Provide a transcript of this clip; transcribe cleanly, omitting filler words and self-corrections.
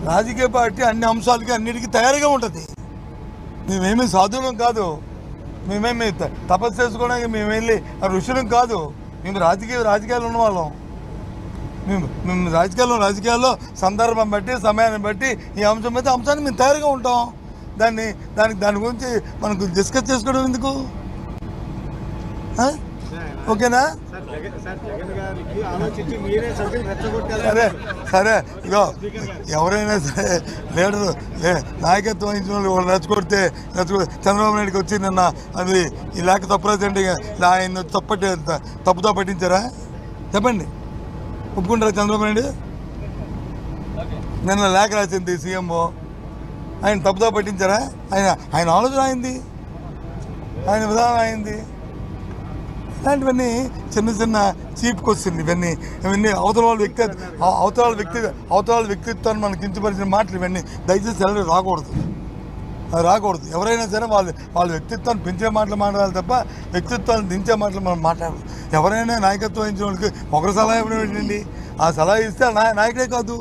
రాజకీయ పార్టీ అన్ని అంశాలకి అన్నిటికీ తయారుగా ఉంటుంది. మేమేమి సాధువులం కాదు, మేమేమి తపస్సు చేసుకోవడానికి మేము వెళ్ళి ఋషులం కాదు. మేము రాజకీయాలు ఉన్నవాళ్ళం. మేము రాజకీయాల్లో సందర్భం బట్టి సమయాన్ని బట్టి ఈ అంశం అయితే అంశాన్ని మేము తయారుగా ఉంటాం. దాని గురించి మనకు డిస్కస్ చేసుకోవడం ఎందుకు? ఓకేనా? సరే ఇగో ఎవరైనా సరే లీడరు నాయకత్వం వహించిన వాళ్ళు రెచ్చగొడితే చంద్రబాబు నాయుడుకి వచ్చి నిన్న అది ఈ లేఖ తప్పురాజండి ఆయన తప్పుతో పట్టించారా? చెప్పండి, ఒప్పుకుంటారా? చంద్రబాబు నాయుడు నిన్న లేఖ రాసింది సీఎంఓ, ఆయన తప్పుతో పట్టించారా? ఆయన ఆలోచన అయింది, ఆయన విధానం అయింది. ఇలాంటివన్నీ చిన్న చీప్ క్వశ్చన్. ఇవన్నీ అవతల వాళ్ళ వ్యక్తిత్వాన్ని మనకి కించపరిచిన మాటలు ఇవన్నీ దయచేసి ఎవరు రాకూడదు. ఎవరైనా సరే వాళ్ళ వ్యక్తిత్వాన్ని పెంచే మాటలు మాట్లాడాలి తప్ప వ్యక్తిత్వాన్ని దించే మాటలు మనం మాట్లాడాలి. ఎవరైనా నాయకత్వం వహించిన వాళ్ళకి ఒకరు సలహా ఇవ్వడం ఏంటండి? ఆ సలహా ఇస్తే నాయకుడే కాదు.